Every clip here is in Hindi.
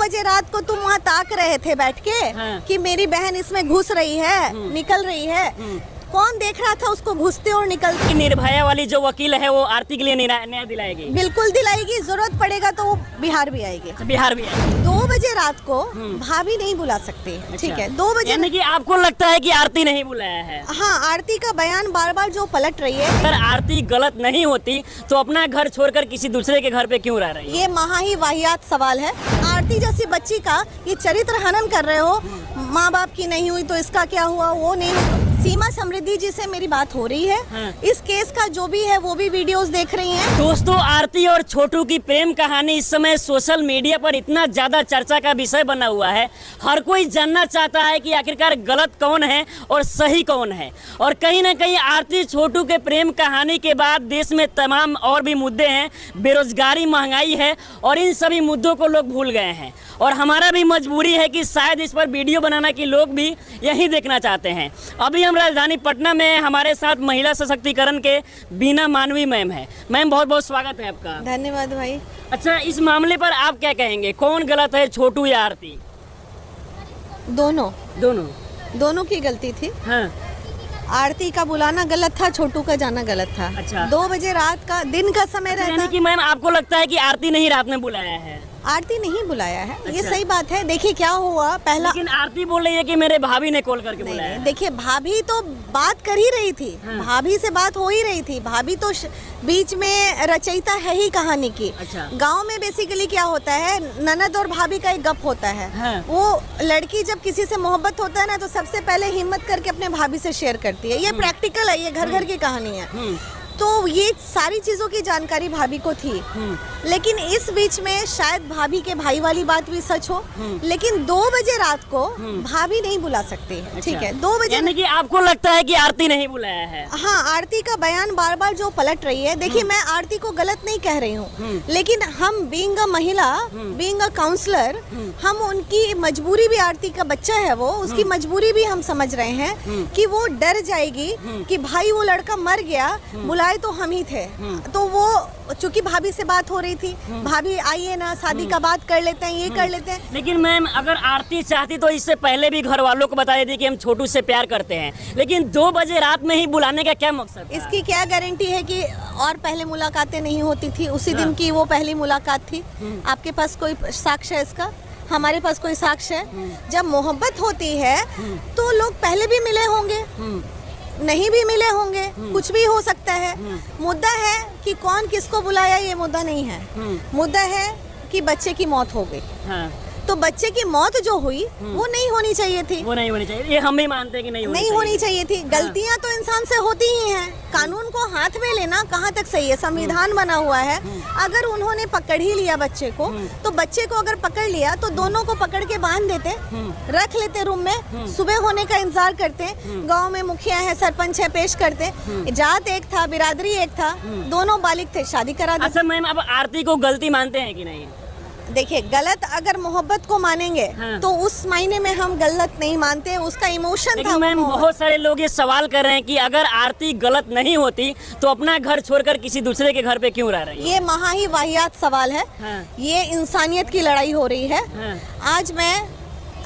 बजे रात को तुम वहाँ ताक रहे थे बैठ के कि मेरी बहन इसमें घुस रही है, निकल रही है। कौन देख रहा था उसको घुसते और निकलते? निर्भया वाली जो वकील है वो आरती के लिए न्याय दिलाएगी। बिल्कुल दिलाएगी, जरूरत पड़ेगा तो वो बिहार भी आएगी। बिहार भी आएगी। 2 बजे रात को भाभी नहीं बुला सकती, ठीक है? 2 बजे यानी कि आपको लगता है कि आरती नहीं बुलाया है? हाँ, आरती का बयान बार बार जो पलट रही है। अगर आरती गलत नहीं होती तो अपना घर छोड़कर किसी दूसरे के घर पे क्यों रह रही है? ये महा ही वाहियात सवाल है। आरती जैसी बच्ची का ये चरित्र हनन कर रहे हो। माँ बाप की नहीं हुई तो इसका क्या हुआ, वो नहीं हुआ। सीमा समृद्धि जी से मेरी बात हो रही है। इस केस का जो भी है वो भी वीडियोस देख रही हैं। दोस्तों, आरती और छोटू की प्रेम कहानी इस समय सोशल मीडिया पर इतना ज्यादा चर्चा का विषय बना हुआ है। हर कोई जानना चाहता है कि आखिरकार गलत कौन है और सही कौन है। और कहीं ना कहीं आरती छोटू के प्रेम कहानी के बाद देश में तमाम और भी मुद्दे हैं। बेरोजगारी, महंगाई है और इन सभी मुद्दों को लोग भूल गए हैं। और हमारा भी मजबूरी है कि शायद इस पर वीडियो बनाना कि लोग भी यही देखना चाहते हैं। अभी हम राजधानी पटना में, हमारे साथ महिला सशक्तिकरण के बीना मानवी मैम है। मैम, बहुत बहुत स्वागत है आपका। धन्यवाद भाई। अच्छा, इस मामले पर आप क्या कहेंगे, कौन गलत है, छोटू या आरती? दोनों की गलती थी। हाँ। आरती का बुलाना गलत था, छोटू का जाना गलत था। अच्छा। 2 बजे रात का दिन का समय रहता। यानी कि मैम आपको लगता है कि आरती नहीं रात में बुलाया है? आरती नहीं बुलाया है। अच्छा। ये सही बात है। देखिए क्या हुआ पहला। लेकिन आरती बोल रही है कि मेरे भाभी ने कॉल करके बुलाया है। देखिए, भाभी तो बात कर ही रही थी। भाभी से बात हो ही रही थी। भाभी तो बीच में रचयिता है ही कहानी की। अच्छा। गांव में बेसिकली क्या होता है, ननद और भाभी का एक गप होता है। वो लड़की जब किसी से मोहब्बत होता है ना तो सबसे पहले हिम्मत करके अपने भाभी से शेयर करती है। ये प्रैक्टिकल है, ये घर घर की कहानी है। तो ये सारी चीजों की जानकारी भाभी को थी। लेकिन इस बीच में शायद भाभी के भाई वाली बात भी सच हो। लेकिन 2 बजे रात को भाभी नहीं बुला सकती है, ठीक है? 2 बजे। यानी कि आपको लगता है कि आरती नहीं बुलाया है? हाँ, आरती का बयान बार बार जो पलट रही है। देखिए, मैं आरती को गलत नहीं कह रही हूँ, लेकिन हम बीइंग अ महिला, बीइंग अ काउंसलर, हम उनकी मजबूरी भी, आरती का बच्चा है वो, उसकी मजबूरी भी हम समझ रहे हैं कि वो डर जाएगी कि भाई वो लड़का मर गया, बुलाए तो हम ही थे। तो वो चूंकि भाभी से बात हो रही थी, भाभी आइए ना, शादी का बात कर लेते हैं, ये कर लेते हैं। लेकिन मैम, अगर आरती चाहती तो इससे पहले भी घर वालों को बता देती कि हम छोटू से प्यार करते हैं। लेकिन 2 बजे रात में ही बुलाने का क्या मकसद था? इसकी क्या गारंटी है कि और पहले मुलाकातें नहीं होती थी? उसी दिन की वो पहली मुलाकात थी। आपके पास कोई साक्ष्य है इसका? हमारे पास कोई साक्ष्य है? जब मोहब्बत होती है तो लोग पहले भी मिले होंगे, नहीं भी मिले होंगे, कुछ भी हो सकता है। मुद्दा है कि कौन किसको बुलाया, ये मुद्दा नहीं है। मुद्दा है कि बच्चे की मौत हो गई। हाँ। तो बच्चे की मौत जो हुई वो नहीं होनी चाहिए थी। वो नहीं होनी चाहिए, ये हम भी मानते हैं कि नहीं होनी चाहिए थी। गलतियां तो इंसान से होती ही हैं। कानून को हाथ में लेना कहाँ तक सही है? संविधान बना हुआ है। अगर उन्होंने पकड़ ही लिया बच्चे को, तो बच्चे को अगर पकड़ लिया तो दोनों को पकड़ के बांध देते, रख लेते रूम में, सुबह होने का इंतजार करते। गाँव में मुखिया है, सरपंच है, पेश करते। जात एक था, बिरादरी एक था, दोनों बालिग थे, शादी करा देते। अच्छा मैम, अब आरती को गलती मानते हैं कि नहीं? देखिए, गलत अगर मोहब्बत को मानेंगे तो उस मायने में हम गलत नहीं मानते, उसका इमोशन था। मैम, बहुत सारे लोग ये सवाल कर रहे हैं कि अगर आरती गलत नहीं होती तो अपना घर छोड़कर किसी दूसरे के घर पे क्यों रह रही है? ये महा ही वाहियात सवाल है। ये इंसानियत की लड़ाई हो रही है। आज मैं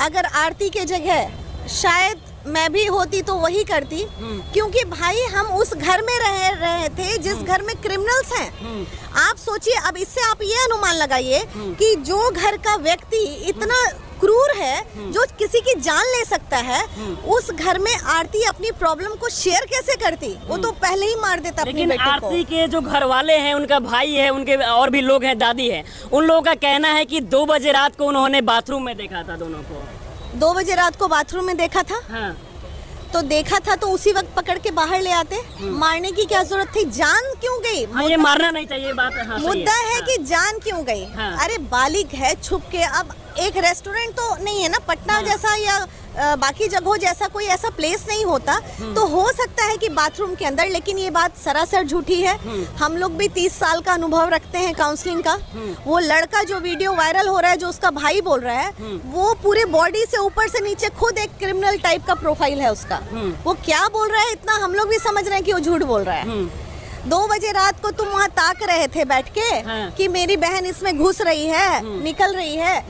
अगर आरती के जगह शायद मैं भी होती तो वही करती, क्योंकि भाई हम उस घर में रह रहे थे जिस घर में क्रिमिनल्स हैं। आप सोचिए, अब इससे आप ये अनुमान लगाइए कि जो घर का व्यक्ति इतना क्रूर है, जो किसी की जान ले सकता है, उस घर में आरती अपनी प्रॉब्लम को शेयर कैसे करती? वो तो पहले ही मार देता अपनी बेटी को। आरती के जो घर वाले हैं, उनका भाई है, उनके और भी लोग हैं, दादी है, उन लोगों का कहना है कि 2 बजे रात को उन्होंने बाथरूम में देखा था दोनों को। 2 बजे रात को बाथरूम में देखा था? हाँ। तो देखा था तो उसी वक्त पकड़ के बाहर ले आते। मारने की क्या जरूरत थी? जान क्यों गई? हाँ, ये मारना नहीं चाहिए बात। हाँ, मुद्दा है कि जान क्यों गई? अरे बालिग है, छुप के। अब एक रेस्टोरेंट तो नहीं है ना पटना जैसा या बाकी जगहों जैसा कोई ऐसा प्लेस नहीं होता, तो हो सकता है कि बाथरूम के अंदर। लेकिन ये बात सरासर झूठी है। हम लोग भी 30 साल का अनुभव रखते हैं काउंसलिंग का। वो लड़का जो वीडियो वायरल हो रहा है, जो उसका भाई बोल रहा है, वो पूरे बॉडी से ऊपर से नीचे खुद एक क्रिमिनल टाइप का प्रोफाइल है उसका। वो क्या बोल रहा है इतना हम लोग भी समझ रहे हैं कि वो झूठ बोल रहा है। 2 बजे रात को तुम वहाँ ताक रहे थे बैठ के कि मेरी बहन इसमें घुस रही है, निकल रही है।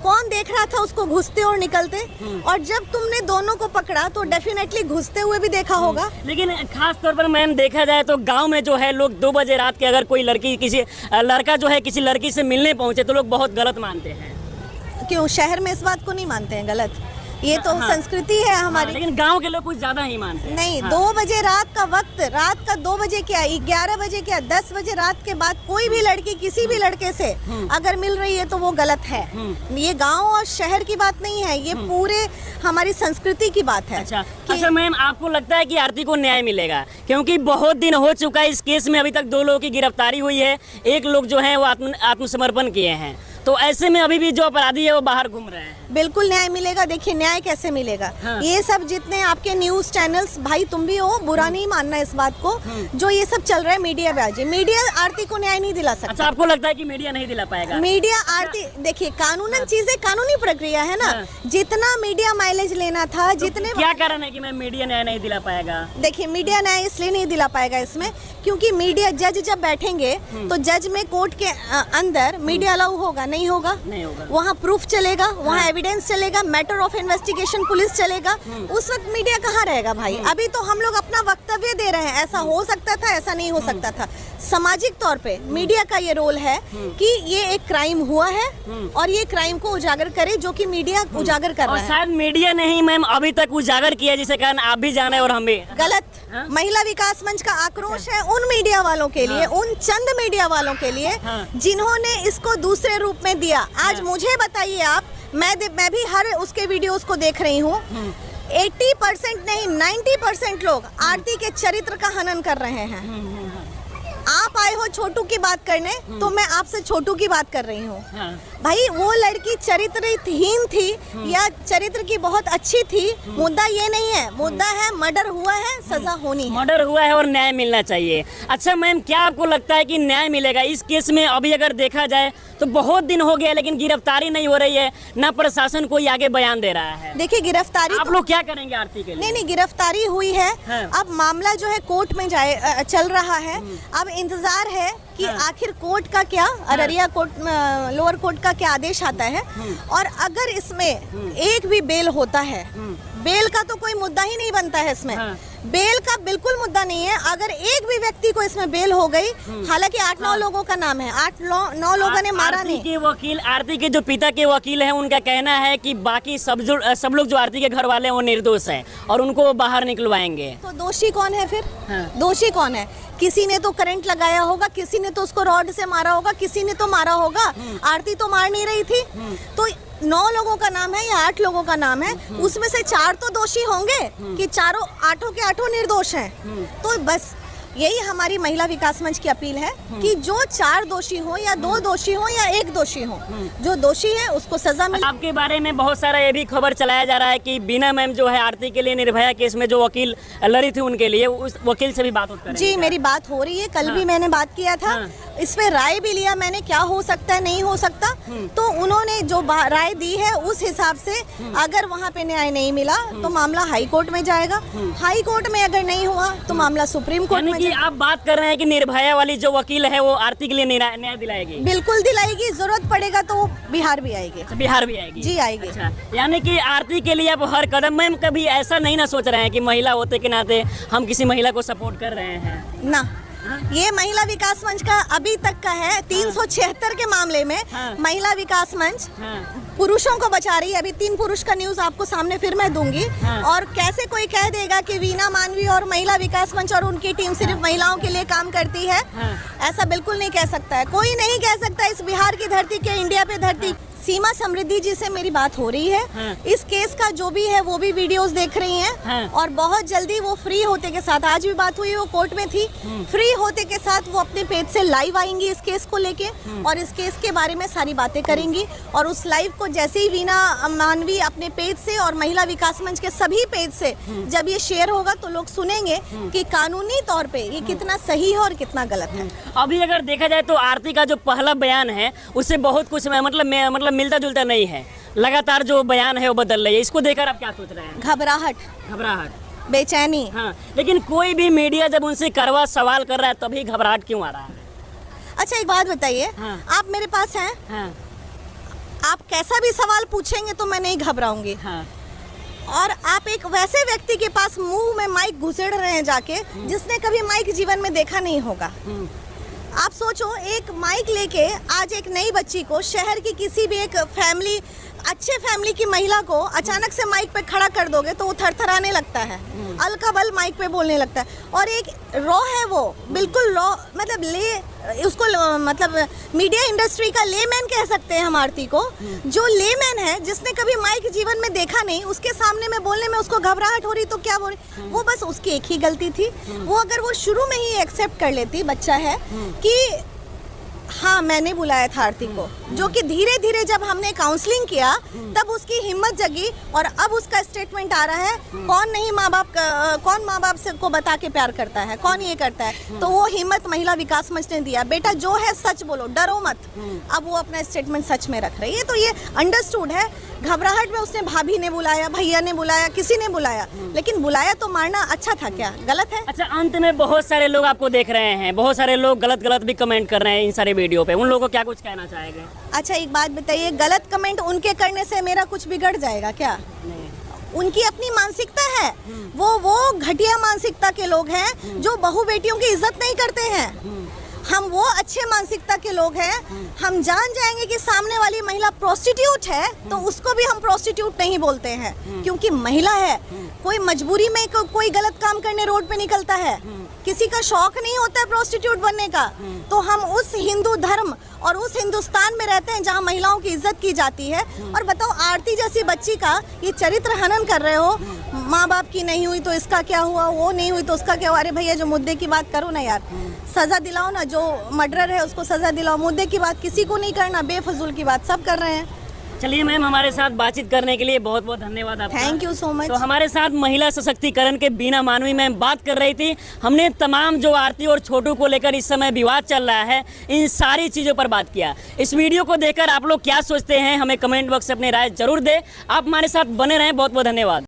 कौन देख रहा था उसको घुसते और निकलते? और जब तुमने दोनों को पकड़ा तो डेफिनेटली घुसते हुए भी देखा होगा। लेकिन खास तौर पर मैम देखा जाए तो गांव में जो है लोग 2 बजे रात के अगर कोई लड़का जो है किसी लड़की से मिलने पहुंचे तो लोग बहुत गलत मानते हैं। क्यों शहर में इस बात को नहीं मानते हैं गलत? ये तो संस्कृति है हमारी। लेकिन गांव के लोग कुछ ज्यादा ही मानते हैं। नहीं, 2 बजे रात का वक्त, रात का 2 बजे क्या, 11 बजे क्या, 10 बजे रात के बाद कोई भी लड़की किसी भी लड़के से अगर मिल रही है तो वो गलत है। ये गांव और शहर की बात नहीं है, ये पूरे हमारी संस्कृति की बात है। अच्छा मैम, आपको लगता है कि आरती को न्याय मिलेगा? क्योंकि बहुत दिन हो चुका है इस केस में, अभी तक 2 लोगों की गिरफ्तारी हुई है, 1 लोग जो है वो आत्मसमर्पण किए हैं, तो ऐसे में अभी भी जो अपराधी है वो बाहर घूम रहे हैं। बिल्कुल न्याय मिलेगा। देखिए न्याय कैसे मिलेगा? ये सब जितने आपके न्यूज चैनल्स, भाई तुम भी हो, बुरा नहीं मानना इस बात को, जो ये सब चल रहा है मीडिया पे, आज मीडिया आरती को न्याय नहीं दिला सकता। अच्छा, आपको लगता है कि मीडिया नहीं दिला पाएगा? मीडिया आरती, देखिए कानूनन चीजें, कानूनी प्रक्रिया है ना, जितना मीडिया माइलेज लेना था, जितने क्या कारण है कि मैं मीडिया न्याय नहीं दिला पाएगा? देखिए मीडिया न्याय इसलिए नहीं दिला पाएगा इसमें, क्योंकि मीडिया, जज जब बैठेंगे तो जज में कोर्ट के अंदर मीडिया अलाउ होगा? नहीं होगा। वहाँ प्रूफ चलेगा, वहाँ एविडेंस चलेगा, मैटर ऑफ इन्वेस्टिगेशन पुलिस चलेगा। उस वक्त मीडिया कहाँ रहेगा भाई? अभी तो हम लोग अपना वक्तव्य दे रहे हैं, ऐसा हो सकता था, ऐसा नहीं हो सकता था। सामाजिक तौर पे मीडिया का ये रोल है कि ये एक क्राइम हुआ है और ये क्राइम को उजागर करे, जो कि मीडिया उजागर कर रहा है। शायद मीडिया ने ही मैम अभी तक उजागर किया, जिसे कारण आप भी जाने और हम भी। गलत। महिला विकास मंच का आक्रोश है उन मीडिया वालों के लिए, उन चंद मीडिया वालों के लिए जिन्होंने इसको दूसरे रूप में दिया। आज मुझे बताइए आप, मैं भी हर उसके वीडियोस को देख रही हूँ, 80% नहीं 90% लोग आरती के चरित्र का हनन कर रहे हैं। आप आए हो छोटू की बात करने, तो मैं आपसे छोटू की बात कर रही हूँ। भाई वो लड़की चरित्रहीन थी या चरित्र की बहुत अच्छी थी, मुद्दा ये नहीं है। मुद्दा है मर्डर हुआ है, सजा होनी है। मर्डर हुआ है और न्याय मिलना चाहिए। अच्छा मैम, क्या आपको लगता है कि न्याय मिलेगा इस केस में? अभी अगर देखा जाए तो बहुत दिन हो गया लेकिन गिरफ्तारी नहीं हो रही है, ना प्रशासन कोई आगे बयान दे रहा है। देखिए गिरफ्तारी आप लोग क्या करेंगे आरती के लिए? नहीं, गिरफ्तारी हुई है। अब मामला जो है कोर्ट में चल रहा है। अब इंतजार है कि आखिर कोर्ट का क्या, अररिया कोर्ट, लोअर कोर्ट का क्या आदेश आता है। और अगर इसमें एक भी बेल होता है, बेल का तो कोई मुद्दा ही नहीं बनता है इसमें। बेल का बिल्कुल मुद्दा नहीं है। अगर एक भी व्यक्ति को इसमें बेल हो गई, हालांकि 8-9 लोगों का नाम है, 8-9 लोगों ने मारा नहीं। के वकील, आरती के जो पिता के वकील हैं, उनका कहना है कि बाकी सब लोग जो आरती के घर वाले हैं वो निर्दोष हैं और उनको वो बाहर निकलवाएंगे। तो दोषी कौन है फिर? दोषी कौन है? किसी ने तो करंट लगाया होगा, किसी ने तो उसको रॉड से मारा होगा, किसी ने तो मारा होगा। आरती तो मार नहीं रही थी। तो 9 लोगों का नाम है या 8 लोगों का नाम है, उसमें से 4 तो दोषी होंगे कि 8 के 8 निर्दोष हैं। तो बस यही हमारी महिला विकास मंच की अपील है कि जो 4 दोषी हो या 2 दोषी हो या 1 दोषी हो, जो दोषी है उसको सजा मिले। आपके बारे में बहुत सारा ये भी खबर चलाया जा रहा है कि बीना मैम जो है आरती के लिए निर्भया केस में जो वकील लड़ी थी उनके लिए, उस वकील से भी बात होती है? जी, मेरी बात हो रही है। कल भी मैंने बात किया था, इस पे राय भी लिया मैंने, क्या हो सकता है नहीं हो सकता। तो उन्होंने जो राय दी है उस हिसाब से अगर वहाँ पे न्याय नहीं मिला तो मामला हाई कोर्ट में जाएगा। हाई कोर्ट में अगर नहीं हुआ तो मामला सुप्रीम कोर्ट में। आप बात कर रहे हैं कि निर्भया वाली जो वकील है वो आरती के लिए न्याय दिलाएगी? बिल्कुल दिलाएगी, जरूरत पड़ेगा तो बिहार भी आएगी। बिहार भी आएगी? जी आएगी। अच्छा, यानी कि आरती के लिए आप हर कदम, मैम कभी ऐसा नहीं ना सोच रहे हैं कि महिला होते के नाते हम किसी महिला को सपोर्ट कर रहे हैं? ना, ये महिला विकास मंच का अभी तक का है। 376 के मामले में महिला विकास मंच पुरुषों को बचा रही है। अभी 3 पुरुष का न्यूज आपको सामने फिर मैं दूंगी। और कैसे कोई कह देगा कि वीना मानवी और महिला विकास मंच और उनकी टीम सिर्फ महिलाओं के लिए काम करती है, ऐसा बिल्कुल नहीं कह सकता है। कोई नहीं कह सकता इस बिहार की धरती के, इंडिया पे धरती। सीमा समृद्धि जी से मेरी बात हो रही है। इस केस का जो भी है वो भी वीडियोस देख रही हैं और बहुत जल्दी वो फ्री होते के साथ, आज भी बात हुई, वो कोर्ट में थी, फ्री होते के साथ वो अपने पेज से लाइव आएंगी इस केस को लेके और इस केस के बारे में सारी बातें करेंगी। और उस लाइव को जैसे ही वीना मानवी अपने पेज से और महिला विकास मंच के सभी पेज से जब ये शेयर होगा तो लोग सुनेंगे कि कानूनी तौर पे ये कितना सही है और कितना गलत है। अभी अगर देखा जाए तो आरती का जो पहला बयान है उससे बहुत कुछ मतलब मिलता जुलता नहीं है। लगातार जो बयान है वो बदल रही है। इसको देखकर आप क्या सोच रहे हैं? घबराहट। बेचैनी। हाँ, लेकिन कोई भी मीडिया जब उनसे कड़वा सवाल कर रहा है तभी घबराहट क्यों आ रहा है? अच्छा एक बात बताइए, हाँ। आप मेरे पास हैं, हाँ, आप कैसा भी सवाल पूछेंगे तो मैं नहीं घबराऊंगी। हाँ, और आप एक वैसे व्यक्ति के पास मुंह में माइक घुसेड़ रहे हैं जाके, जिसने कभी माइक जीवन में देखा नहीं होगा। आप सोचो, एक माइक लेके आज एक नई बच्ची को, शहर की किसी भी एक फैमिली, अच्छे फैमिली की महिला को अचानक से माइक पे खड़ा कर दोगे तो वो थरथराने लगता है, अलका-बल माइक पे बोलने लगता है। और एक रॉ है, वो बिल्कुल रॉ, मतलब उसको मतलब मीडिया इंडस्ट्री का लेमैन कह सकते हैं हम आरती को। जो लेमैन है, जिसने कभी माइक जीवन में देखा नहीं, उसके सामने में बोलने में उसको घबराहट हो रही तो क्या हो रही। वो बस उसकी एक ही गलती थी, वो अगर वो शुरू में ही एक्सेप्ट कर लेती, बच्चा है, कि हाँ मैंने बुलाया था आरती को, जो कि धीरे धीरे जब हमने काउंसलिंग किया तब उसकी हिम्मत जगी और अब उसका स्टेटमेंट आ रहा है। कौन माँ बाप से को बता के प्यार करता है, कौन ये करता है। तो वो हिम्मत महिला विकास मंच ने दिया, बेटा जो है सच बोलो, डरो मत। अब वो अपना स्टेटमेंट सच में रख रही है, तो ये अंडरस्टूड है। घबराहट में उसने भाभी ने बुलाया, भैया ने बुलाया, किसी ने बुलाया, लेकिन बुलाया तो मारना अच्छा था, क्या गलत है? अच्छा, अंत में बहुत सारे लोग आपको देख रहे हैं, बहुत सारे लोग गलत भी कमेंट कर रहे हैं इन सारे वीडियो पे, उन लोगों को क्या कुछ कहना चाहेंगे? अच्छा एक बात बताइए, गलत कमेंट उनके करने से मेरा कुछ बिगड़ जाएगा क्या? नहीं। उनकी अपनी मानसिकता है, वो घटिया मानसिकता के लोग हैं जो बहू बेटियों की इज्जत नहीं करते हैं। हम वो अच्छे मानसिकता के लोग हैं। हम जान जाएंगे कि सामने वाली महिला प्रोस्टिट्यूट है तो उसको भी हम प्रोस्टिट्यूट नहीं बोलते हैं, क्योंकि महिला है। कोई मजबूरी में कोई गलत काम करने रोड पे निकलता है, किसी का शौक नहीं होता है प्रोस्टिट्यूट बनने का। तो हम उस हिंदू धर्म और उस हिंदुस्तान में रहते हैं जहाँ महिलाओं की इज्जत की जाती है। और बताओ, आरती जैसी बच्ची का ये चरित्र हनन कर रहे हो। माँ बाप की नहीं हुई तो इसका क्या हुआ, वो नहीं हुई तो उसका क्या हुआ। अरे भैया, जो मुद्दे की बात करो ना यार, सजा दिलाओ ना, जो मर्डर है उसको सजा दिलाओ। मुद्दे की बात किसी को नहीं करना, बेफजूल की बात सब कर रहे हैं। चलिए मैम, हमारे साथ बातचीत करने के लिए बहुत बहुत धन्यवाद आपका। Thank you so much. तो हमारे साथ महिला सशक्तिकरण के बीना मानवी मैम बात कर रही थी। हमने तमाम जो आरती और छोटू को लेकर इस समय विवाद चल रहा है, इन सारी चीज़ों पर बात किया। इस वीडियो को देखकर आप लोग क्या सोचते हैं, हमें कमेंट बॉक्स से अपनी राय जरूर दें। आप हमारे साथ बने रहें। बहुत बहुत धन्यवाद।